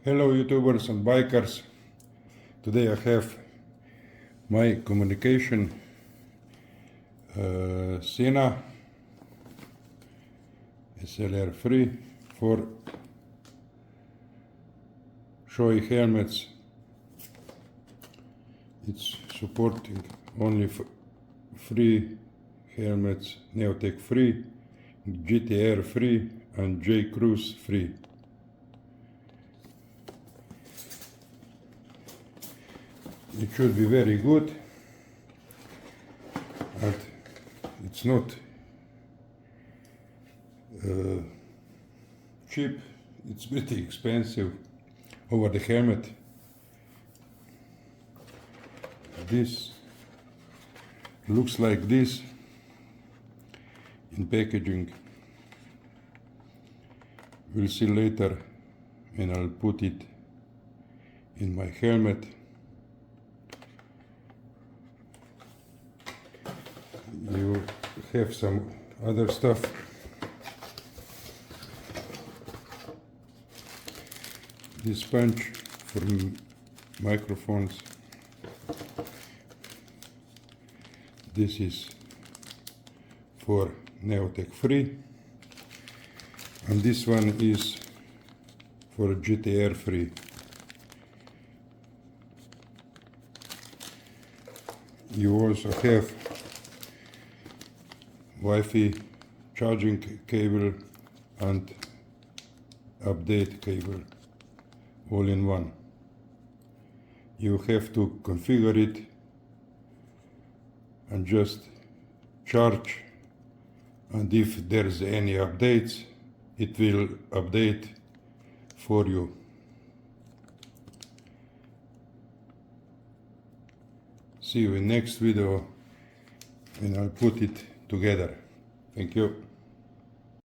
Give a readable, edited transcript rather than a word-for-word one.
Hello YouTubers and bikers. Today I have my communication SENA SRL free for Shoei helmets. It's supporting only free helmets, Neotec free, GTR free and J Cruise free. It should be very good, and it's not cheap, it's pretty expensive over the helmet. This looks like this in packaging. We'll see later when I'll put it in my helmet. You have some other stuff. This punch for microphones. This is for Neotec free, and this one is for GTR free. You also have Wi-Fi charging cable and update cable all in one. You have to configure it and just charge, and if there's any updates, it will update for you. See you in next video when I'll put it together. Thank you.